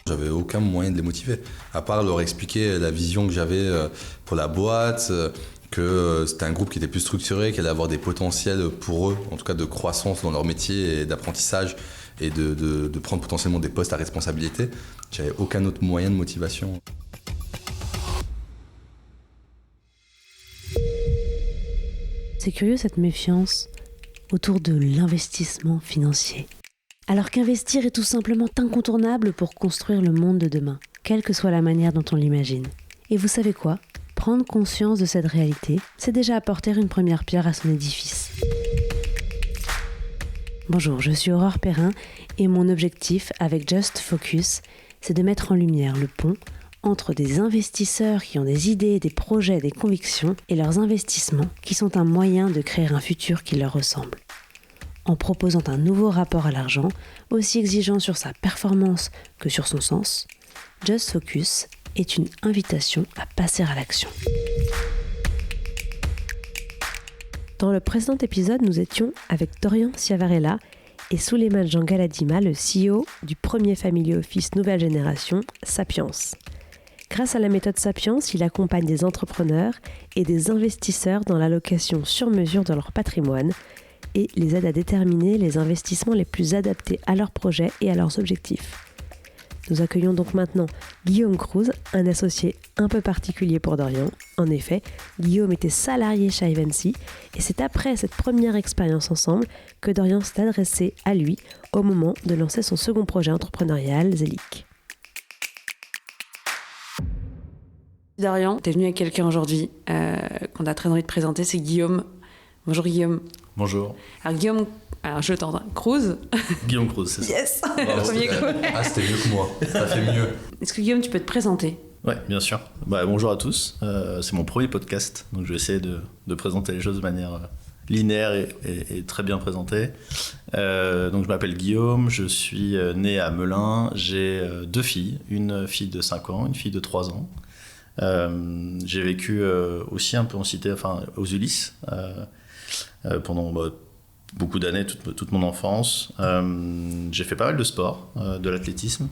J'avais aucun moyen de les motiver, à part leur expliquer la vision que j'avais pour la boîte, que c'était un groupe qui était plus structuré, qui allait avoir des potentiels pour eux, en tout cas de croissance dans leur métier et d'apprentissage, et de prendre potentiellement des postes à responsabilité. J'avais aucun autre moyen de motivation. C'est curieux cette méfiance autour de l'investissement financier. Alors qu'investir est tout simplement incontournable pour construire le monde de demain, quelle que soit la manière dont on l'imagine. Et vous savez quoi ? Prendre conscience de cette réalité, c'est déjà apporter une première pierre à son édifice. Bonjour, je suis Aurore Perrin et mon objectif avec Just Focus, c'est de mettre en lumière le pont entre des investisseurs qui ont des idées, des projets, des convictions et leurs investissements qui sont un moyen de créer un futur qui leur ressemble. En proposant un nouveau rapport à l'argent, aussi exigeant sur sa performance que sur son sens, Just Focus est une invitation à passer à l'action. Dans le précédent épisode, nous étions avec Dorian Ciavarella et Souleymane Jean Galadima, le CEO du premier family office nouvelle génération, Sapiens. Grâce à la méthode Sapiens, il accompagne des entrepreneurs et des investisseurs dans l'allocation sur mesure de leur patrimoine et les aide à déterminer les investissements les plus adaptés à leurs projets et à leurs objectifs. Nous accueillons donc maintenant Guillaume Cruz, un associé un peu particulier pour Dorian. En effet, Guillaume était salarié chez Ivancy et c'est après cette première expérience ensemble que Dorian s'est adressé à lui au moment de lancer son second projet entrepreneurial, Zelic. Dorian, tu es venu avec quelqu'un aujourd'hui qu'on a très envie de présenter, c'est Guillaume. Bonjour Guillaume. Bonjour. Alors Guillaume, je t'entends. Cruz. Guillaume Cruz, c'est ça. Yes. Premier coup. Ah, c'était mieux que moi. Ça fait mieux. Est-ce que Guillaume, tu peux te présenter ? Ouais, bien sûr. Bonjour à tous. C'est mon premier podcast, donc je vais essayer de présenter les choses de manière linéaire et très bien présentée. Donc je m'appelle Guillaume, je suis né à Melun. J'ai deux filles, une fille de 5 ans, une fille de 3 ans. J'ai vécu aussi un peu en cité, enfin aux Ulysses, pendant beaucoup d'années, toute mon enfance. J'ai fait pas mal de sport, de l'athlétisme.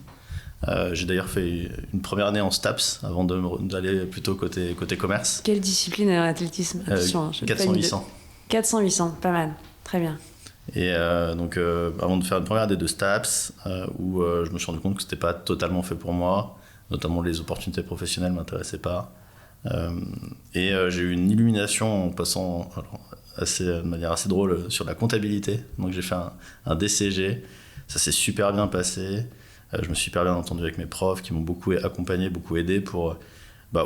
J'ai d'ailleurs fait une première année en STAPS avant d'aller plutôt côté commerce. Quelle discipline à l'athlétisme ? 400-800. 400-800, pas mal, très bien. Et donc avant de faire une première année de STAPS, où je me suis rendu compte que c'était pas totalement fait pour moi, notamment les opportunités professionnelles ne m'intéressaient pas. Et j'ai eu une illumination en passant de manière assez drôle sur la comptabilité. Donc j'ai fait un DCG, ça s'est super bien passé. Je me suis super bien entendu avec mes profs qui m'ont beaucoup accompagné, beaucoup aidé pour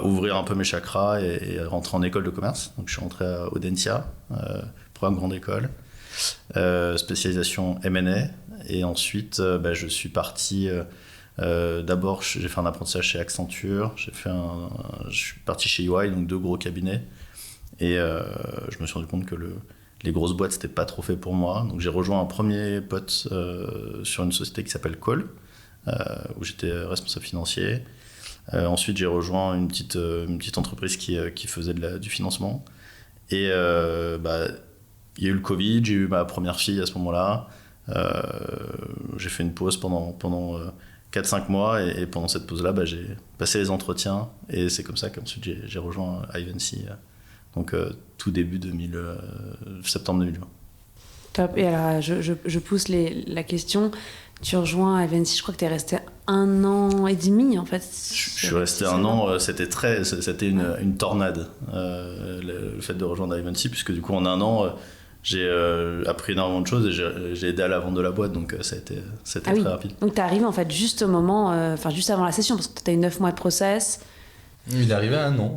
ouvrir un peu mes chakras et rentrer en école de commerce. Donc je suis rentré à Audencia, programme grande école, spécialisation M&A. Et ensuite je suis parti... d'abord, j'ai fait un apprentissage chez Accenture, je suis parti chez EY, donc 2 gros cabinets, et je me suis rendu compte que les grosses boîtes, c'était pas trop fait pour moi. Donc j'ai rejoint un premier pote sur une société qui s'appelle Call, où j'étais responsable financier. Ensuite, j'ai rejoint une petite entreprise qui faisait du financement. Et il y a eu le Covid, j'ai eu ma première fille à ce moment-là. J'ai fait une pause pendant 4-5 mois et pendant cette pause-là, j'ai passé les entretiens et c'est comme ça qu'ensuite j'ai rejoint Ivancy, donc tout début septembre 2020. Top. Et alors, je pousse la question. Tu rejoins Ivancy, je crois que tu es resté 1 an et demi en fait. Je suis resté 1 an, c'était une tornade, le fait de rejoindre Ivancy, puisque du coup en 1 an... j'ai appris énormément de choses et j'ai aidé à la vente de la boîte, donc ça a été très rapide. Donc tu arrives en fait juste au moment, juste avant la session, parce que tu as eu 9 mois de process. Il est arrivé à 1 an.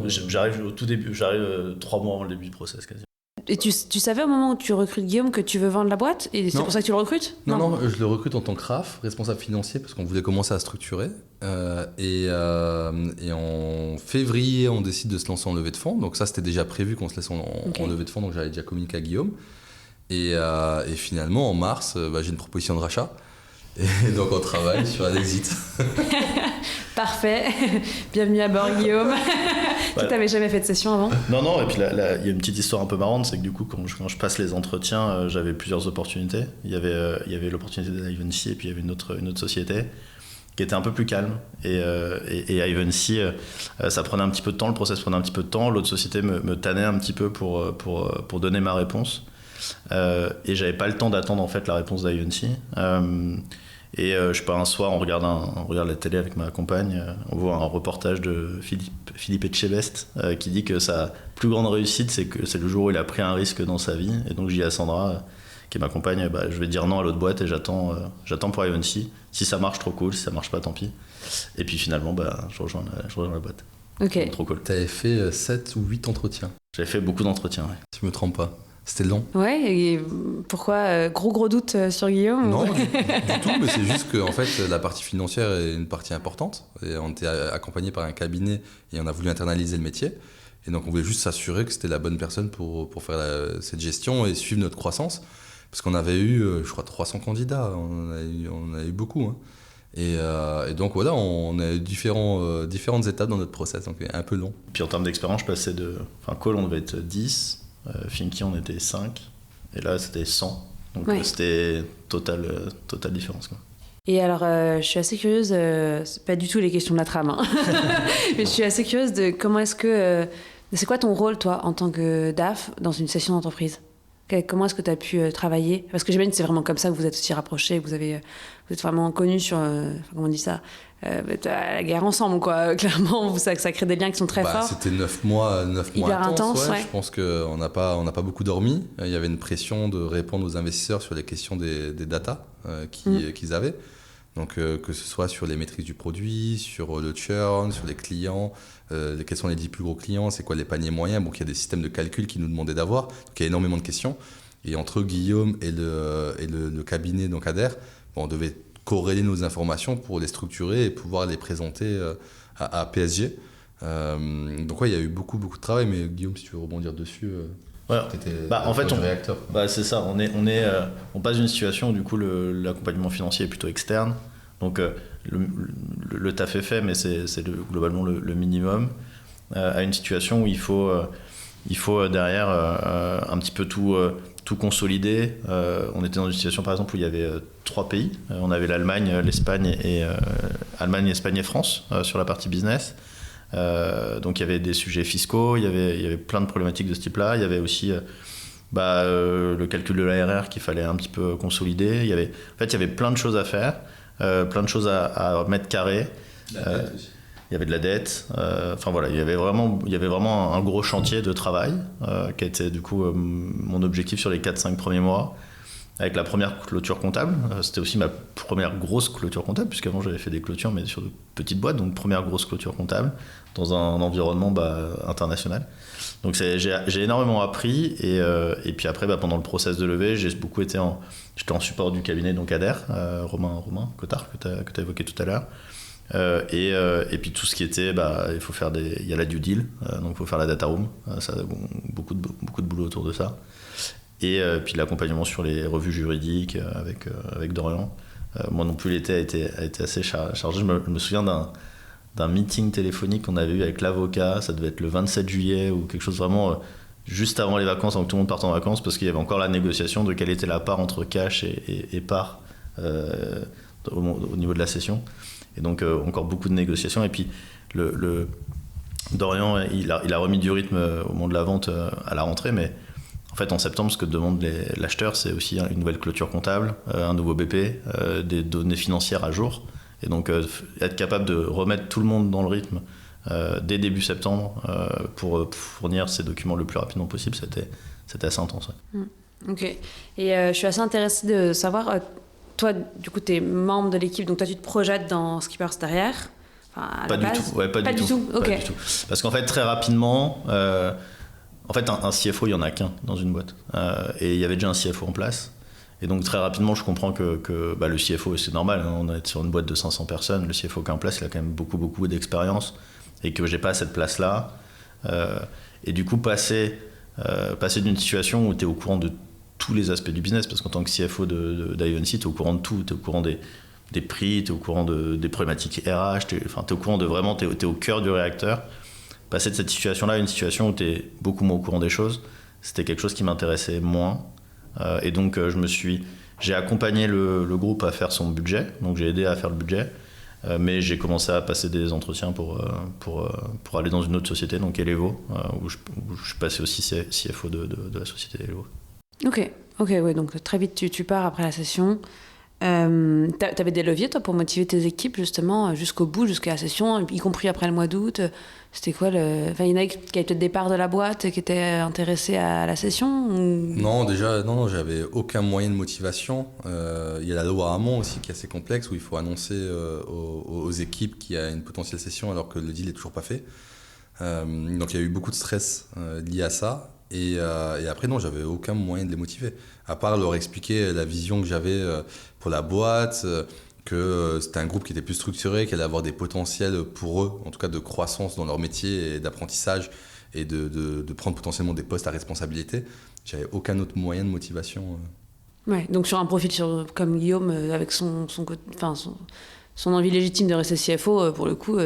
J'arrive au tout début, j'arrive 3 mois avant le début du process quasiment. Et tu savais au moment où tu recrutes Guillaume que tu veux vendre la boîte ? Et c'est pour ça que tu le recrutes ? Non, je le recrute en tant que RAF, responsable financier, parce qu'on voulait commencer à structurer. Et en février, on décide de se lancer en levée de fonds. Donc ça, c'était déjà prévu qu'on se laisse en levée de fonds, donc j'avais déjà communiqué à Guillaume. Et finalement, en mars, j'ai une proposition de rachat. Et donc on travaille sur un exit. Parfait. Bienvenue à bord, Guillaume. Tu n'avais jamais fait de session avant ? Non, et puis là, il y a une petite histoire un peu marrante, c'est que du coup, quand je passe les entretiens, j'avais plusieurs opportunités. Il y avait l'opportunité d'Ivancy et puis il y avait une autre société. qui était un peu plus calme. Et Ivancy, ça prenait un petit peu de temps, le process prenait un petit peu de temps. L'autre société me tannait un petit peu pour donner ma réponse. Et j'avais pas le temps d'attendre en fait la réponse d'Ivancy. Je sais pas, un soir, on regarde la télé avec ma compagne, on voit un reportage de Philippe Etchebest qui dit que sa plus grande réussite, c'est le jour où il a pris un risque dans sa vie. Et donc, je dis à Sandra, qui est ma compagne, je vais dire non à l'autre boîte et j'attends pour Ivancy. Si ça marche, trop cool. Si ça marche pas, tant pis. Et puis finalement, je rejoins la boîte. Ok. Trop cool. T'avais fait 7 ou 8 entretiens. J'avais fait beaucoup d'entretiens, ouais. Si je me trompe pas. C'était long. Ouais, et pourquoi gros doute sur Guillaume? Non, du tout, mais c'est juste que en fait, la partie financière est une partie importante. Et on était accompagné par un cabinet et on a voulu internaliser le métier. Et donc, on voulait juste s'assurer que c'était la bonne personne pour faire cette gestion et suivre notre croissance. Parce qu'on avait eu, je crois, 300 candidats. On a eu beaucoup. Hein. Et donc, voilà, on a eu différentes étapes dans notre process. Donc, un peu long. Puis en termes d'expérience, je passais Call, on devait être 10. Finky, on était 5, et là c'était 100. Donc c'était totale différence, quoi. Et alors, je suis assez curieuse, c'est pas du tout les questions de la trame, hein. Mais je suis assez curieuse de comment est-ce que... c'est quoi ton rôle, toi, en tant que DAF, dans une session d'entreprise? Comment est-ce que tu as pu travailler? Parce que j'imagine que c'est vraiment comme ça que vous êtes aussi rapprochés, que vous êtes vraiment connus sur... comment on dit ça, à la guerre ensemble, quoi. Clairement, ça crée des liens qui sont très forts. C'était 9 mois hyper intense, ouais. Je pense qu'on n'a pas beaucoup dormi. Il y avait une pression de répondre aux investisseurs sur les questions des data qu'ils avaient. Donc, que ce soit sur les maîtrises du produit, sur le churn, sur les clients, quels sont les 10 plus gros clients, c'est quoi les paniers moyens. Donc, il y a des systèmes de calcul qu'ils nous demandaient d'avoir. Donc, il y a énormément de questions. Et entre Guillaume et le cabinet, donc Ader, on devait corréler nos informations pour les structurer et pouvoir les présenter à PSG. Donc, ouais, il y a eu beaucoup de travail. Mais Guillaume, si tu veux rebondir dessus... Ouais. En fait, réacteur. C'est ça. On passe d'une situation où du coup l'accompagnement financier est plutôt externe. Donc le taf est fait, mais c'est globalement le minimum. À une situation où il faut derrière un petit peu tout consolider. On était dans une situation par exemple où il y avait 3 pays. On avait l'Allemagne, l'Espagne Allemagne, Espagne et France sur la partie business. Donc il y avait des sujets fiscaux, il y avait plein de problématiques de ce type-là. Il y avait aussi le calcul de l'ARR qu'il fallait un petit peu consolider. Il y avait plein de choses à faire, plein de choses à mettre carré. Il y avait de la dette. Il y avait vraiment un gros chantier de travail qui a été du coup mon objectif sur les 4-5 premiers mois. Avec la première clôture comptable, c'était aussi ma première grosse clôture comptable, puisqu'avant j'avais fait des clôtures mais sur de petites boîtes, donc première grosse clôture comptable dans un environnement international. Donc j'ai énormément appris et puis après pendant le process de levée, j'étais en support du cabinet donc Ader, Romain Cotard que tu as évoqué tout à l'heure. Et puis tout ce qui était, il y a la due deal, donc il faut faire la data room, beaucoup de boulot autour de ça. Et puis l'accompagnement sur les revues juridiques avec Dorian. Moi non plus, l'été a été assez chargé. Je me souviens d'un meeting téléphonique qu'on avait eu avec l'avocat. Ça devait être le 27 juillet ou quelque chose vraiment juste avant les vacances, avant que tout le monde parte en vacances, parce qu'il y avait encore la négociation de quelle était la part entre cash et part au niveau de la session. Et donc encore beaucoup de négociations. Et puis Dorian, il a remis du rythme au moment de la vente à la rentrée, mais en fait, en septembre, ce que demande l'acheteur, c'est aussi une nouvelle clôture comptable, un nouveau BP, des données financières à jour. Et donc, être capable de remettre tout le monde dans le rythme dès début septembre pour fournir ces documents le plus rapidement possible, c'était assez intense. Ouais. Ok. Et je suis assez intéressée de savoir, toi, du coup, tu es membre de l'équipe, donc toi, tu te projettes dans Skippers derrière? Pas du tout. Ouais, pas du tout. Okay. Pas du tout. Parce qu'en fait, très rapidement... En fait, un CFO, il n'y en a qu'un dans une boîte. Et il y avait déjà un CFO en place. Et donc, très rapidement, je comprends que le CFO, c'est normal, hein, on est sur une boîte de 500 personnes, le CFO qui est en place, il a quand même beaucoup d'expérience, et que j'ai pas cette place-là. Et du coup, passer d'une situation où tu es au courant de tous les aspects du business, parce qu'en tant que CFO d'Ivancy, tu es au courant de tout, tu es au courant des prix, tu es au courant des problématiques RH, tu es au courant de vraiment, tu es au cœur du réacteur. Passer de cette situation-là à une situation où tu es beaucoup moins au courant des choses, c'était quelque chose qui m'intéressait moins. Et donc, j'ai accompagné le groupe à faire son budget. Donc, j'ai aidé à faire le budget. Mais j'ai commencé à passer des entretiens pour aller dans une autre société, donc Elevo, où je suis passé aussi CFO de la société Elevo. Ok, ouais, donc très vite tu pars après la session. T'avais des leviers toi pour motiver tes équipes justement jusqu'au bout, jusqu'à la session, y compris après le mois d'août. C'était quoi il y en a qui avaient peut-être des parts de la boîte qui étaient intéressés à la session ou... Non, déjà, non, j'avais aucun moyen de motivation. Il y a la loi Hamon aussi qui est assez complexe où il faut annoncer aux équipes qu'il y a une potentielle session alors que le deal n'est toujours pas fait. Donc il y a eu beaucoup de stress lié à ça. Et après, non, j'avais aucun moyen de les motiver. À part leur expliquer la vision que j'avais pour la boîte, que c'était un groupe qui était plus structuré, qui allait avoir des potentiels pour eux, en tout cas de croissance dans leur métier et d'apprentissage, et de prendre potentiellement des postes à responsabilité. J'avais aucun autre moyen de motivation. Ouais, donc sur un profil comme Guillaume, avec son envie légitime de rester CFO, pour le coup,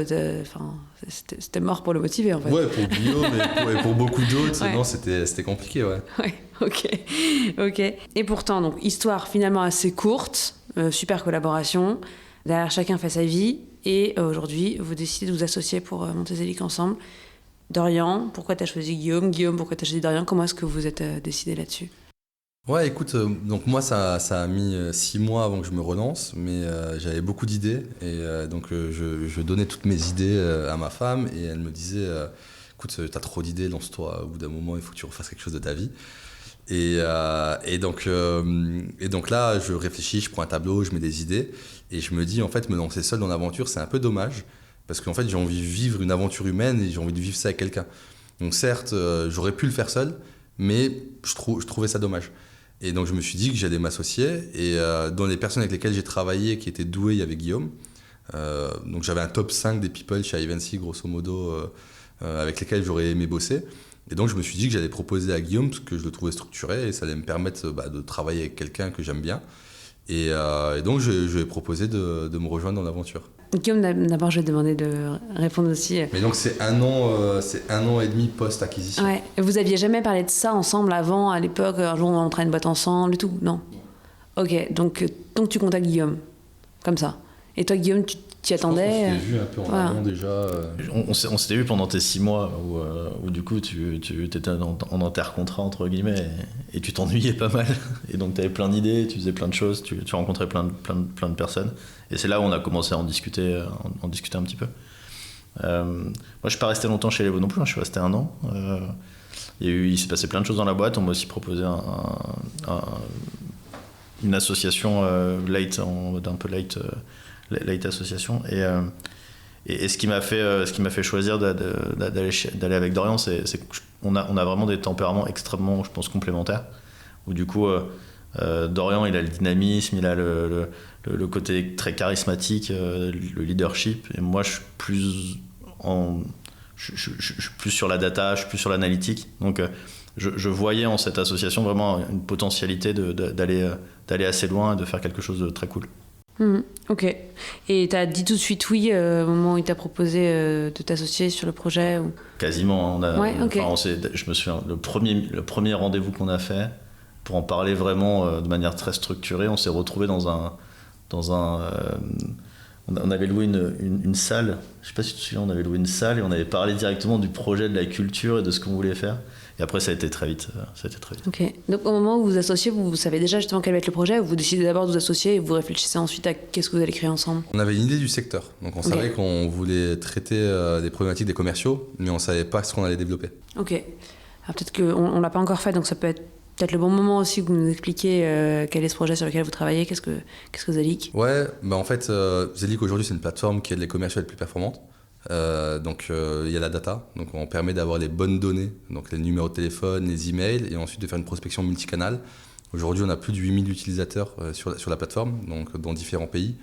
c'était mort pour le motiver en fait. Ouais, pour Guillaume et pour beaucoup d'autres, ouais. Non, c'était compliqué, ouais. Ouais, ok. Et pourtant, donc, histoire finalement assez courte, super collaboration, derrière chacun fait sa vie, et aujourd'hui, vous décidez de vous associer pour monter Zelic ensemble. Dorian, pourquoi tu as choisi Guillaume ? Guillaume, pourquoi tu as choisi Dorian ? Comment est-ce que vous êtes décidé là-dessus ? Ouais, écoute, donc moi ça a mis 6 mois avant que je me relance, mais j'avais beaucoup d'idées et donc je donnais toutes mes idées à ma femme et elle me disait écoute, t'as trop d'idées, lance-toi, au bout d'un moment il faut que tu refasses quelque chose de ta vie. Et donc là je réfléchis, je prends un tableau, je mets des idées et je me dis en fait me lancer seul dans l'aventure c'est un peu dommage parce qu'en fait j'ai envie de vivre une aventure humaine et j'ai envie de vivre ça avec quelqu'un. Donc certes j'aurais pu le faire seul, mais je trouvais ça dommage. Et donc je me suis dit que j'allais m'associer et dans les personnes avec lesquelles j'ai travaillé qui étaient douées, il y avait Guillaume. Donc j'avais un top 5 des people chez Ivancy grosso modo avec lesquels j'aurais aimé bosser. Et donc je me suis dit que j'allais proposer à Guillaume parce que je le trouvais structuré et ça allait me permettre de travailler avec quelqu'un que j'aime bien. Et donc je lui ai proposé de me rejoindre dans l'aventure. Guillaume, d'abord je vais te demander de répondre aussi. Mais donc c'est un an et demi post-acquisition. Ouais. Et vous aviez jamais parlé de ça ensemble avant, à l'époque, un jour on montrait une boîte ensemble et tout ? Non. Ok, donc tu contactes Guillaume, comme ça. Et toi Guillaume, tu t'y attendais ? On s'était vu un peu en amont déjà. On s'était vu pendant tes 6 mois où du coup tu étais en intercontrat entre guillemets et tu t'ennuyais pas mal. Et donc tu avais plein d'idées, tu faisais plein de choses, tu rencontrais plein de personnes. Et c'est là où on a commencé à en discuter un petit peu. Moi je suis pas resté longtemps chez Elevo non plus, je suis resté 1 an. Il s'est passé plein de choses dans la boîte, on m'a aussi proposé une association light, en mode un peu light association et ce qui m'a fait choisir d'aller avec Dorian c'est qu'on a vraiment des tempéraments extrêmement, je pense, complémentaires où du coup Dorian il a le dynamisme, il a le côté très charismatique, le leadership, et moi je suis plus sur la data, je suis plus sur l'analytique, donc je voyais en cette association vraiment une potentialité d'aller assez loin et de faire quelque chose de très cool. Ok. Et t'as dit tout de suite oui au moment où il t'a proposé de t'associer sur le projet ou... Quasiment. Okay. Je me souviens, le premier rendez-vous qu'on a fait, pour en parler vraiment de manière très structurée, on s'est retrouvés dans un on avait loué une salle, je sais pas si tu te souviens, on avait loué une salle et on avait parlé directement du projet, de la culture et de ce qu'on voulait faire. Et après, ça a été très vite. Ok. Donc, au moment où vous vous associez, vous savez déjà justement quel va être le projet, ou vous décidez d'abord de vous associer et vous réfléchissez ensuite à qu'est-ce que vous allez créer ensemble ? On avait une idée du secteur. Donc, on savait qu'on voulait traiter des problématiques des commerciaux, mais on savait pas ce qu'on allait développer. Ok. Alors, peut-être qu'on l'a pas encore fait, donc ça peut être peut-être le bon moment aussi que vous nous expliquiez quel est ce projet sur lequel vous travaillez, qu'est-ce que Zelic ? Ouais, en fait, Zelic aujourd'hui, c'est une plateforme qui aide les commerciaux à être plus performantes. Donc il y a la data, donc on permet d'avoir les bonnes données, donc les numéros de téléphone, les emails, et ensuite de faire une prospection multicanal. Aujourd'hui on a plus de 8000 utilisateurs sur la plateforme, donc dans différents pays.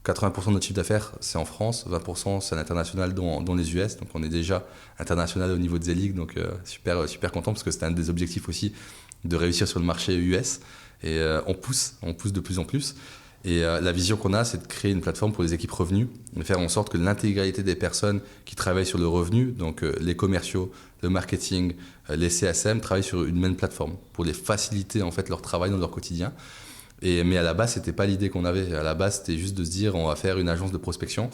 80% de notre chiffre d'affaires c'est en France, 20% c'est à l'international dans les US, donc on est déjà international au niveau de Zelic, donc super content parce que c'était un des objectifs aussi de réussir sur le marché US, et on pousse de plus en plus. Et la vision qu'on a, c'est de créer une plateforme pour les équipes revenus, de faire en sorte que l'intégralité des personnes qui travaillent sur le revenu, donc les commerciaux, le marketing, les CSM, travaillent sur une même plateforme pour les faciliter en fait leur travail dans leur quotidien. Mais à la base, c'était pas l'idée qu'on avait. À la base, c'était juste de se dire, on va faire une agence de prospection,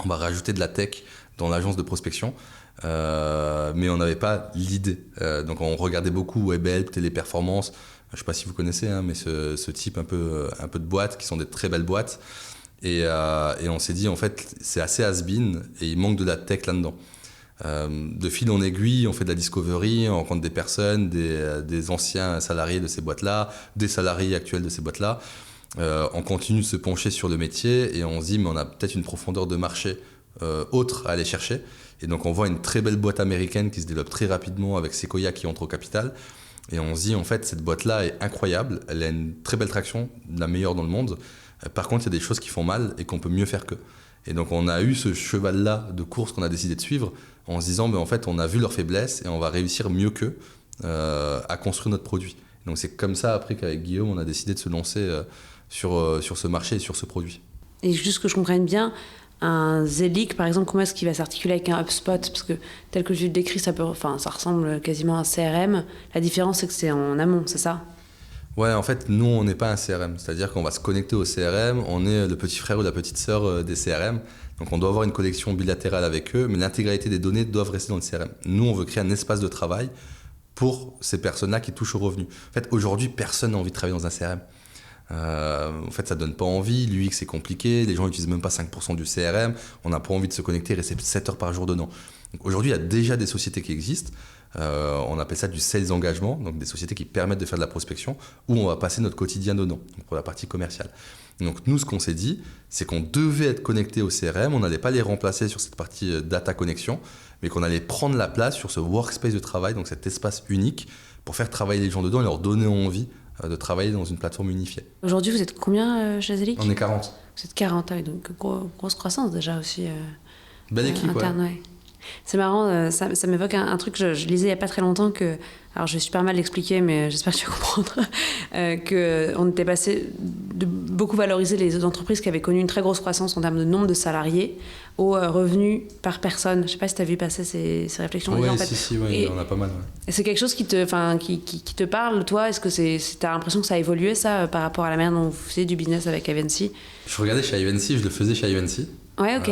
on va rajouter de la tech dans l'agence de prospection, mais on n'avait pas l'idée. Donc on regardait beaucoup Webhelp, Téléperformance, je sais pas si vous connaissez, hein, mais ce type un peu de boîtes, qui sont des très belles boîtes. Et on s'est dit, en fait, c'est assez has-been et il manque de la tech là-dedans. De fil en aiguille, on fait de la discovery, on rencontre des personnes, des anciens salariés de ces boîtes-là, des salariés actuels de ces boîtes-là. On continue de se pencher sur le métier et on se dit, mais on a peut-être une profondeur de marché autre à aller chercher. Et donc on voit une très belle boîte américaine qui se développe très rapidement avec Sequoia qui entre au capital. Et on se dit, en fait, cette boîte-là est incroyable, elle a une très belle traction, la meilleure dans le monde. Par contre, il y a des choses qui font mal et qu'on peut mieux faire qu'eux. Et donc on a eu ce cheval-là de course qu'on a décidé de suivre en se disant, en fait, on a vu leurs faiblesses et on va réussir mieux qu'eux à construire notre produit. Donc c'est comme ça, après, qu'avec Guillaume, on a décidé de se lancer sur ce marché et sur ce produit. Et juste que je comprenne bien, un Zelig, par exemple, comment est-ce qu'il va s'articuler avec un HubSpot? Parce que tel que je le décris, ça ressemble quasiment à un CRM. La différence, c'est que c'est en amont, c'est ça? Ouais, en fait, nous, on n'est pas un CRM. C'est-à-dire qu'on va se connecter au CRM, on est le petit frère ou la petite sœur des CRM. Donc on doit avoir une connexion bilatérale avec eux, mais l'intégralité des données doivent rester dans le CRM. Nous, on veut créer un espace de travail pour ces personnes-là qui touchent au revenu. En fait, aujourd'hui, personne n'a envie de travailler dans un CRM. En fait, ça donne pas envie. L'UX, c'est compliqué. Les gens n'utilisent même pas 5% du CRM. On n'a pas envie de se connecter et rester 7 heures par jour dedans. Donc, aujourd'hui, il y a déjà des sociétés qui existent. On appelle ça du sales engagement, donc des sociétés qui permettent de faire de la prospection, où on va passer notre quotidien dedans, donc pour la partie commerciale. Donc nous, ce qu'on s'est dit, c'est qu'on devait être connecté au CRM, on n'allait pas les remplacer sur cette partie data connexion, mais qu'on allait prendre la place sur ce workspace de travail, donc cet espace unique, pour faire travailler les gens dedans et leur donner envie de travailler dans une plateforme unifiée. Aujourd'hui, vous êtes combien chez Zelig? On est 40. Vous êtes 40, donc grosse croissance déjà aussi. Belle équipe, interne, ouais. C'est marrant, ça m'évoque un truc que je lisais il n'y a pas très longtemps, alors je vais super mal l'expliquer, mais j'espère que tu vas comprendre, qu'on était passé de beaucoup valoriser les entreprises qui avaient connu une très grosse croissance en termes de nombre de salariés aux revenus par personne. Je ne sais pas si tu as vu passer ces réflexions. Oui, en fait. si, il y en a pas mal. Ouais. Et c'est quelque chose qui te parle, toi? Est-ce que tu as l'impression que ça a évolué, ça, par rapport à la manière dont vous faisiez du business avec Evency? Je regardais chez Evency, je le faisais chez Evency. Ouais, ok.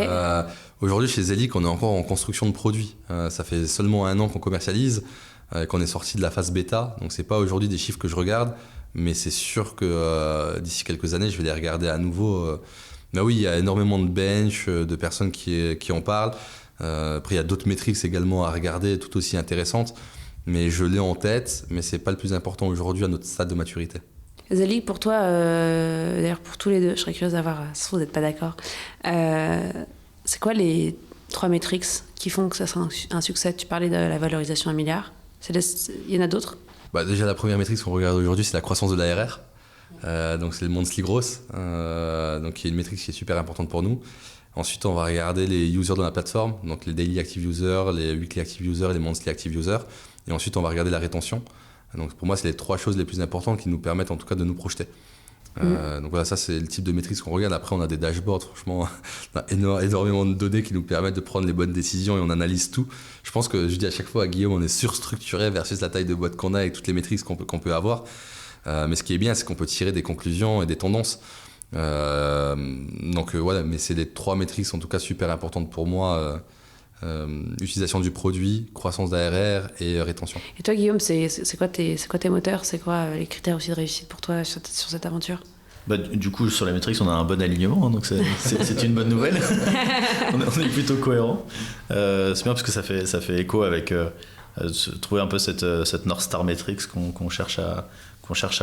Aujourd'hui, chez Zelig, on est encore en construction de produits. Ça fait seulement 1 an qu'on commercialise, qu'on est sorti de la phase bêta. Donc, c'est pas aujourd'hui des chiffres que je regarde, mais c'est sûr que d'ici quelques années, je vais les regarder à nouveau. Mais oui, il y a énormément de bench, de personnes qui en parlent. Après, il y a d'autres métriques également à regarder, tout aussi intéressantes. Mais je l'ai en tête, mais c'est pas le plus important aujourd'hui à notre stade de maturité. Zelig, pour toi, d'ailleurs pour tous les deux, je serais curieuse d'avoir, si vous n'êtes pas d'accord, c'est quoi les 3 métriques qui font que ça sera un succès? Tu parlais de la valorisation à 1 milliard. Il y en a d'autres? Déjà, la première métrique qu'on regarde aujourd'hui, c'est la croissance de l'ARR. Donc, c'est le monthly growth, donc qui est une métrique qui est super importante pour nous. Ensuite, on va regarder les users dans la plateforme, donc les daily active users, les weekly active users et les monthly active users. Et ensuite, on va regarder la rétention. Donc pour moi, c'est les 3 choses les plus importantes qui nous permettent en tout cas de nous projeter. Donc voilà, ça c'est le type de métriques qu'on regarde. Après, on a des dashboards, franchement, on a énormément de données qui nous permettent de prendre les bonnes décisions et on analyse tout. Je pense que je dis à chaque fois à Guillaume, on est surstructuré versus la taille de boîte qu'on a et toutes les métriques qu'on peut avoir. Mais ce qui est bien, c'est qu'on peut tirer des conclusions et des tendances. Donc voilà, mais c'est les 3 métriques en tout cas super importantes pour moi. Utilisation du produit, croissance d'ARR et rétention. Et toi, Guillaume, c'est quoi tes moteurs? C'est quoi les critères aussi de réussite pour toi sur cette aventure? Du coup, sur les métriques, on a un bon alignement, donc c'est une bonne nouvelle. on est plutôt cohérent. C'est bien parce que ça fait écho avec trouver un peu cette North Star Metrics qu'on cherche à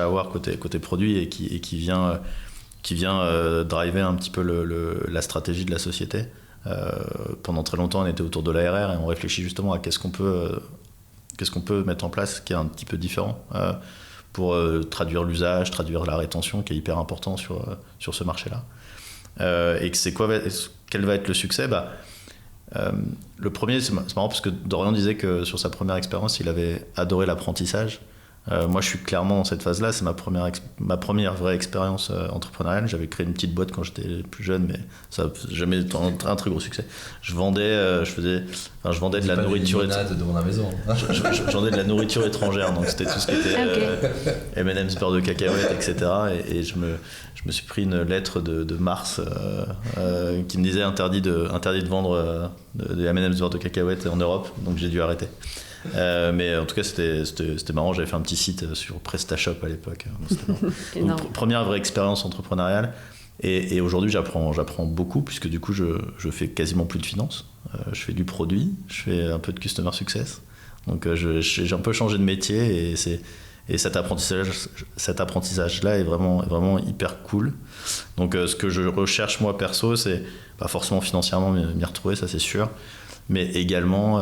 avoir côté produit et qui vient driver un petit peu la stratégie de la société. Pendant très longtemps, on était autour de l'ARR et on réfléchit justement à qu'est-ce qu'on peut mettre en place qui est un petit peu différent pour traduire l'usage, traduire la rétention qui est hyper important sur ce marché-là. Et quel va être le succès? Le premier, c'est marrant parce que Dorian disait que sur sa première expérience, il avait adoré l'apprentissage. Moi, je suis clairement dans cette phase-là. C'est ma première vraie expérience entrepreneuriale. J'avais créé une petite boîte quand j'étais plus jeune, mais ça n'a jamais été un très gros succès. Je vendais de la nourriture. Devant la maison. Je vendais de la nourriture étrangère, donc c'était tout ce qui était M&M's, beurre de cacahuètes, etc. Et je me suis pris une lettre de Mars qui me disait interdit de vendre des M&M's, beurre de cacahuètes en Europe, donc j'ai dû arrêter. Mais en tout cas c'était marrant, j'avais fait un petit site sur PrestaShop à l'époque, donc, première vraie expérience entrepreneuriale, et aujourd'hui j'apprends beaucoup, puisque du coup je fais quasiment plus de finance, je fais du produit, je fais un peu de customer success, donc j'ai un peu changé de métier, et cet apprentissage là est vraiment hyper cool. Donc ce que je recherche moi perso, c'est pas forcément financièrement m'y retrouver, ça c'est sûr, mais également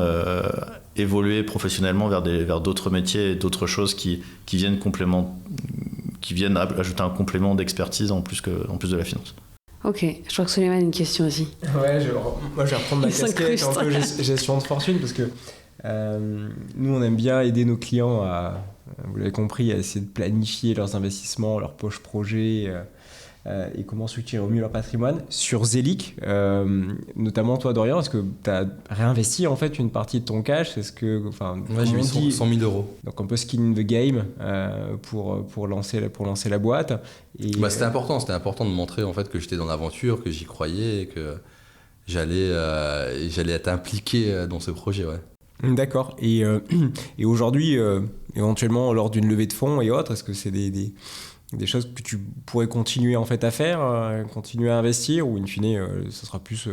évoluer professionnellement vers d'autres métiers et d'autres choses qui viennent ajouter un complément d'expertise en plus de la finance. Ok, je crois que Souleymane a une question aussi. Ouais, moi je vais reprendre ma casquette un peu gestion de fortune, parce que nous on aime bien aider nos clients à, vous l'avez compris, à essayer de planifier leurs investissements, leurs poches projets, et comment structurer au mieux leur patrimoine. Sur Zelic, notamment toi Dorian, est-ce que tu as réinvesti en fait une partie de ton cash? J'ai mis 100 000 €. Donc un peu skin in the game pour lancer la boîte. Et, c'était important de montrer en fait que j'étais dans l'aventure, que j'y croyais et que j'allais être impliqué dans ce projet. Ouais. D'accord. Et aujourd'hui, éventuellement lors d'une levée de fonds et autres, est-ce que c'est des choses que tu pourrais continuer en fait à faire, continuer à investir, ou in fine ce sera plus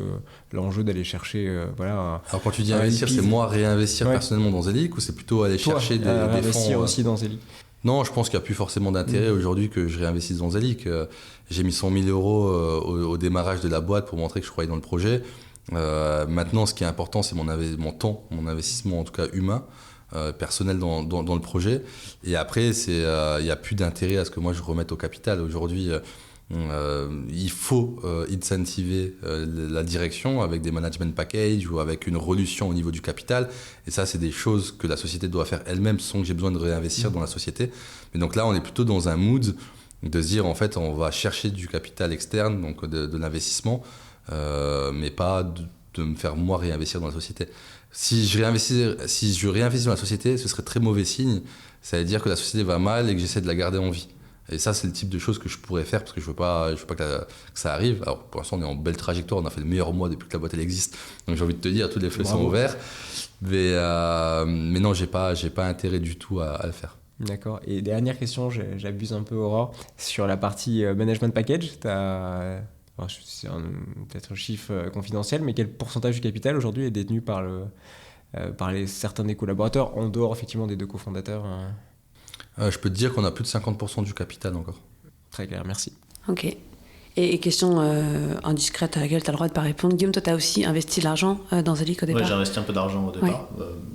l'enjeu d'aller chercher Alors quand tu dis investir, c'est moi réinvestir personnellement dans Zelic, ou c'est plutôt aller chercher des fonds investir aussi dans Zelic? Non, je pense qu'il n'y a plus forcément d'intérêt aujourd'hui que je réinvestisse dans Zelic. J'ai mis 100 000 € au démarrage de la boîte pour montrer que je croyais dans le projet. Maintenant, ce qui est important, c'est mon temps, mon investissement en tout cas humain, personnel dans le projet. Et après, il n'y a plus d'intérêt à ce que moi je remette au capital. Aujourd'hui, il faut incentiver la direction avec des management packages ou avec une relution au niveau du capital. Et ça, c'est des choses que la société doit faire elle-même sans que j'ai besoin de réinvestir dans la société. Mais donc là, on est plutôt dans un mood de se dire, en fait, on va chercher du capital externe, donc de l'investissement, mais pas de me faire moi réinvestir dans la société. Si je réinvestis dans la société, ce serait très mauvais signe. Ça veut dire que la société va mal et que j'essaie de la garder en vie. Et ça, c'est le type de choses que je pourrais faire, parce que je veux pas que ça arrive. Alors, pour l'instant, on est en belle trajectoire. On a fait le meilleur mois depuis que la boîte elle existe. Donc, j'ai envie de te dire, tous les feux sont ouverts. Mais non, j'ai pas intérêt du tout à le faire. D'accord. Et dernière question, j'abuse un peu, Aurore, sur la partie management package. C'est peut-être un chiffre confidentiel, mais quel pourcentage du capital aujourd'hui est détenu par certains des collaborateurs, en dehors effectivement des deux cofondateurs? Je peux te dire qu'on a plus de 50% du capital encore. Très clair, merci. Ok. Et question indiscrète à laquelle tu as le droit de pas répondre. Guillaume, toi, tu as aussi investi de l'argent dans Zelic au départ? Oui, j'ai investi un peu d'argent au départ,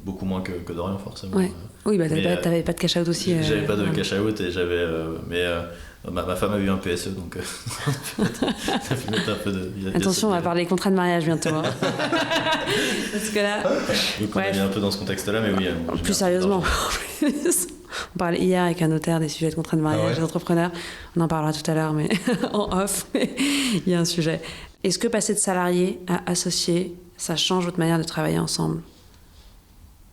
beaucoup moins que Dorian forcément. Ouais. Oui, t'avais pas de cash out aussi. J'avais pas de cash out, et ma femme a eu un PSE, donc ça fait mettre un peu de... Attention, on va parler contrat de mariage bientôt. Hein. Parce que là... Donc on est un peu dans ce contexte-là, mais oui. Plus sérieusement, on parlait hier avec un notaire des sujets de contrat de mariage des entrepreneurs. On en parlera tout à l'heure, mais en off, il y a un sujet. Est-ce que passer de salarié à associé, ça change votre manière de travailler ensemble?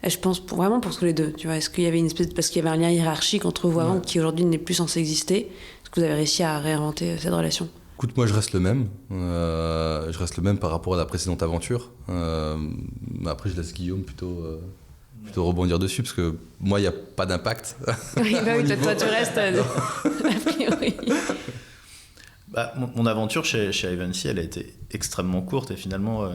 Et je pense vraiment pour tous les deux. Tu vois, est-ce qu'il y avait une espèce parce qu'il y avait un lien hiérarchique entre vous avant qui aujourd'hui n'est plus censé exister? Est-ce que vous avez réussi à réinventer cette relation? Écoute, moi je reste le même. Je reste le même par rapport à la précédente aventure. Mais après, je laisse Guillaume plutôt rebondir dessus, parce que moi, il n'y a pas d'impact. Oui, toi, tu restes a priori. Mon aventure chez Ivancy, elle a été extrêmement courte, et finalement,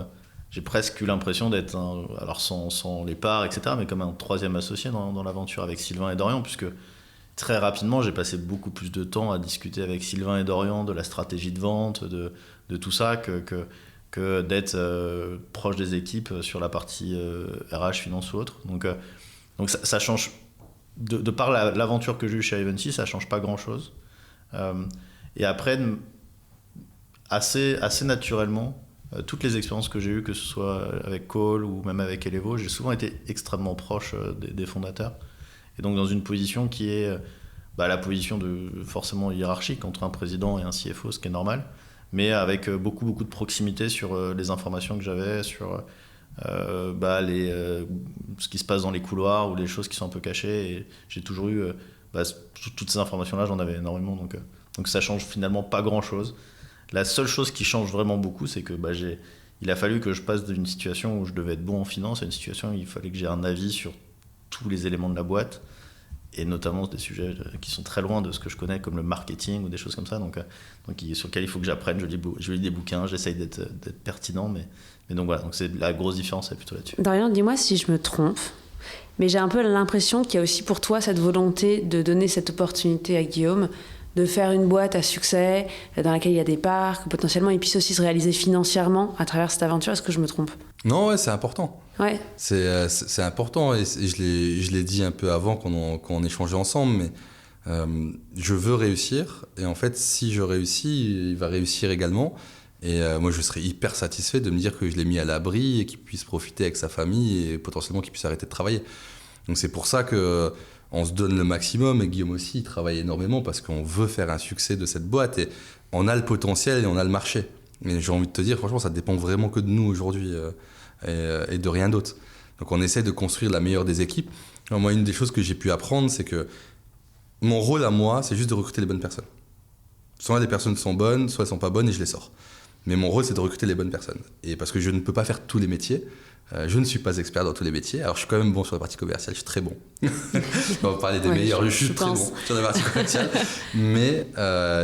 j'ai presque eu l'impression d'être, alors sans les parts, etc., mais comme un troisième associé dans l'aventure avec Sylvain et Dorian, puisque très rapidement, j'ai passé beaucoup plus de temps à discuter avec Sylvain et Dorian de la stratégie de vente, de tout ça, que d'être proche des équipes sur la partie RH, finance ou autre. Donc ça change, de par l'aventure que j'ai eue chez Ivancy, ça change pas grand-chose. Et après, assez naturellement, toutes les expériences que j'ai eues, que ce soit avec Cole ou même avec Elevo, j'ai souvent été extrêmement proche des fondateurs. Et donc dans une position qui est la position forcément hiérarchique entre un président et un CFO, ce qui est normal, mais avec beaucoup de proximité sur les informations que j'avais, sur ce qui se passe dans les couloirs ou les choses qui sont un peu cachées. Et j'ai toujours eu toutes ces informations-là, j'en avais énormément, donc ça change finalement pas grand-chose. La seule chose qui change vraiment beaucoup, c'est que il a fallu que je passe d'une situation où je devais être bon en finance à une situation où il fallait que j'ai un avis sur tous les éléments de la boîte, et notamment des sujets qui sont très loin de ce que je connais, comme le marketing ou des choses comme ça, donc sur lesquels il faut que j'apprenne. Je lis des bouquins, j'essaye d'être pertinent, mais donc voilà, donc c'est la grosse différence, c'est plutôt là-dessus. Dorian, dis-moi si je me trompe, mais j'ai un peu l'impression qu'il y a aussi pour toi cette volonté de donner cette opportunité à Guillaume de faire une boîte à succès dans laquelle il y a des parts, que potentiellement il puisse aussi se réaliser financièrement à travers cette aventure. Est-ce que je me trompe ? Non, ouais, c'est important. Ouais. C'est important, et je l'ai dit un peu avant quand on échangeait ensemble, mais je veux réussir, et en fait, si je réussis, il va réussir également. Et moi, je serais hyper satisfait de me dire que je l'ai mis à l'abri et qu'il puisse profiter avec sa famille et potentiellement qu'il puisse arrêter de travailler. Donc c'est pour ça qu'on se donne le maximum, et Guillaume aussi, il travaille énormément parce qu'on veut faire un succès de cette boîte, et on a le potentiel et on a le marché. Mais j'ai envie de te dire, franchement, ça dépend vraiment que de nous aujourd'hui et de rien d'autre. Donc on essaie de construire la meilleure des équipes. Alors, moi, une des choses que j'ai pu apprendre, c'est que mon rôle à moi, c'est juste de recruter les bonnes personnes. Soit les personnes sont bonnes, soit elles sont pas bonnes, et je les sors. Mais mon rôle, c'est de recruter les bonnes personnes. Et parce que je ne peux pas faire tous les métiers, je ne suis pas expert dans tous les métiers. Alors, je suis quand même bon sur la partie commerciale, je suis très bon. On va parler des meilleurs, je suis très bon sur la partie commerciale. Mais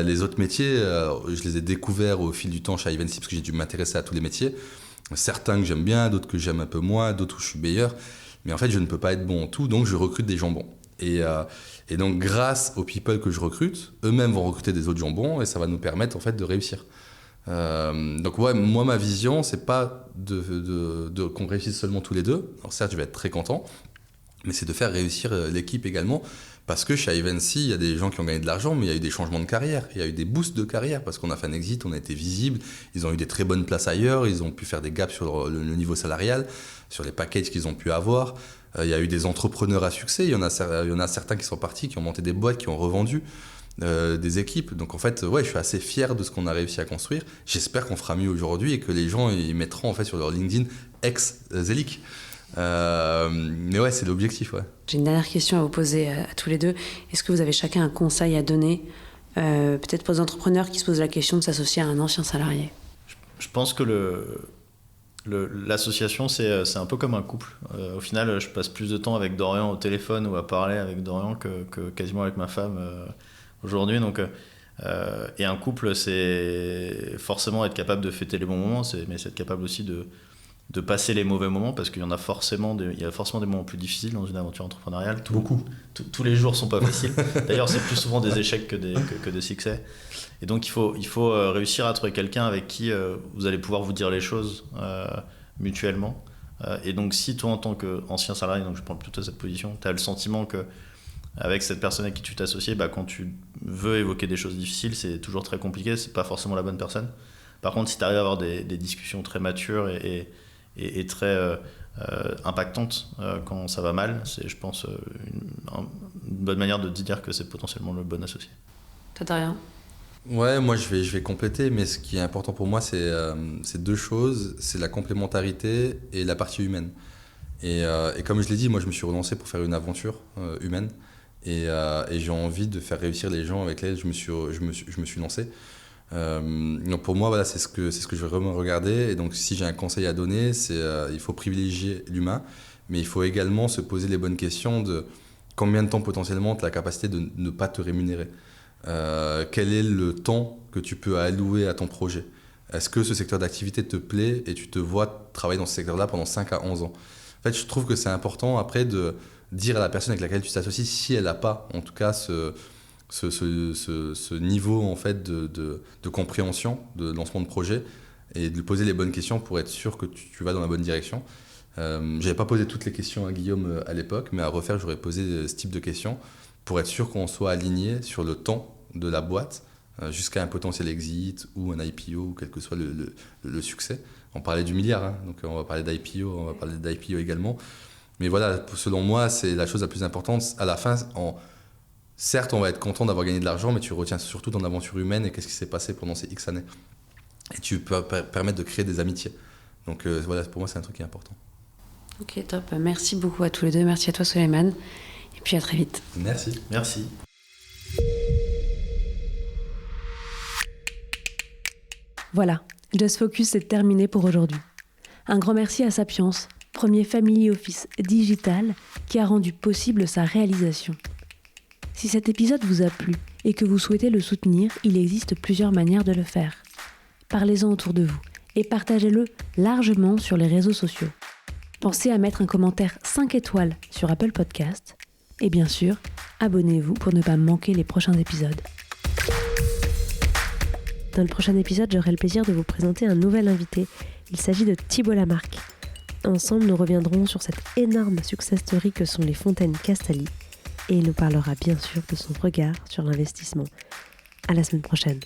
les autres métiers, je les ai découverts au fil du temps chez Ivancy, parce que j'ai dû m'intéresser à tous les métiers. Certains que j'aime bien, d'autres que j'aime un peu moins, d'autres où je suis meilleur. Mais en fait, je ne peux pas être bon en tout, donc je recrute des gens bons. Et donc, grâce aux people que je recrute, eux-mêmes vont recruter des autres gens bons, et ça va nous permettre en fait de réussir. Donc ouais, moi ma vision, c'est pas qu'on réussisse seulement tous les deux. Alors certes, je vais être très content, mais c'est de faire réussir l'équipe également, parce que chez Ivancy, il y a des gens qui ont gagné de l'argent, mais il y a eu des changements de carrière, il y a eu des boosts de carrière, parce qu'on a fait un exit, on a été visible, ils ont eu des très bonnes places ailleurs, ils ont pu faire des gaps sur le niveau salarial, sur les packages qu'ils ont pu avoir. Il y a eu des entrepreneurs à succès, il y en a certains qui sont partis, qui ont monté des boîtes, qui ont revendu. Des équipes. Donc en fait, ouais, je suis assez fier de ce qu'on a réussi à construire. J'espère qu'on fera mieux aujourd'hui et que les gens ils mettront en fait sur leur LinkedIn ex-Zelic. Mais ouais, c'est l'objectif. Ouais. J'ai une dernière question à vous poser à tous les deux. Est-ce que vous avez chacun un conseil à donner, peut-être pour les entrepreneurs qui se posent la question de s'associer à un ancien salarié ? Je pense que l'association, c'est un peu comme un couple. Au final, je passe plus de temps avec Dorian au téléphone ou à parler avec Dorian que quasiment avec ma femme aujourd'hui. Donc, et un couple, c'est forcément être capable de fêter les bons moments, mais c'est être capable aussi de passer les mauvais moments, parce qu'il y a forcément des moments plus difficiles dans une aventure entrepreneuriale. Beaucoup. Tous les jours sont pas faciles. D'ailleurs, c'est plus souvent des échecs que des succès. Et donc, il faut réussir à trouver quelqu'un avec qui vous allez pouvoir vous dire les choses mutuellement. Et donc, si toi, en tant qu'ancien salarié, donc je prends plutôt cette position, tu as le sentiment que avec cette personne à qui tu t'associes, quand tu veux évoquer des choses difficiles, c'est toujours très compliqué, c'est pas forcément la bonne personne. Par contre, si tu arrives à avoir des discussions très matures et très impactantes quand ça va mal, c'est, je pense, une bonne manière de te dire que c'est potentiellement le bon associé. Toi, t'as rien ? Ouais, moi je vais compléter, mais ce qui est important pour moi, c'est deux choses, c'est la complémentarité et la partie humaine. Et comme je l'ai dit, moi je me suis relancé pour faire une aventure humaine. Et j'ai envie de faire réussir les gens avec lesquels je me suis lancé. Donc pour moi, voilà, c'est ce que je vais vraiment regarder. Et donc si j'ai un conseil à donner, c'est il faut privilégier l'humain, mais il faut également se poser les bonnes questions de combien de temps potentiellement tu as la capacité de ne pas te rémunérer. Quel est le temps que tu peux allouer à ton projet ? Est-ce que ce secteur d'activité te plaît et tu te vois travailler dans ce secteur-là pendant 5 à 11 ans ? En fait, je trouve que c'est important après de dire à la personne avec laquelle tu t'associes, si elle n'a pas en tout cas ce niveau en fait de compréhension, de lancement de projet, et de lui poser les bonnes questions pour être sûr que tu vas dans la bonne direction. J'avais pas posé toutes les questions à Guillaume à l'époque, mais à refaire, j'aurais posé ce type de questions pour être sûr qu'on soit aligné sur le temps de la boîte jusqu'à un potentiel exit ou un IPO, ou quel que soit le succès. On parlait du milliard, hein, donc on va parler d'IPO, on va parler d'IPO également. Mais voilà, selon moi, c'est la chose la plus importante. À la fin, certes, on va être content d'avoir gagné de l'argent, mais tu retiens surtout ton aventure humaine et qu'est-ce qui s'est passé pendant ces X années. Et tu peux permettre de créer des amitiés. Donc voilà, pour moi, c'est un truc qui est important. Ok, top. Merci beaucoup à tous les deux. Merci à toi, Souleymane. Et puis à très vite. Merci. Merci. Voilà, Just Focus, c'est terminé pour aujourd'hui. Un grand merci à Sapiens, premier family office digital qui a rendu possible sa réalisation. Si cet épisode vous a plu et que vous souhaitez le soutenir, il existe plusieurs manières de le faire. Parlez-en autour de vous et partagez-le largement sur les réseaux sociaux. Pensez à mettre un commentaire 5 étoiles sur Apple Podcast et bien sûr, abonnez-vous pour ne pas manquer les prochains épisodes. Dans le prochain épisode, j'aurai le plaisir de vous présenter un nouvel invité. Il s'agit de Thibault Lamarque. Ensemble, nous reviendrons sur cette énorme success story que sont les fontaines Castali. Et il nous parlera bien sûr de son regard sur l'investissement. À la semaine prochaine.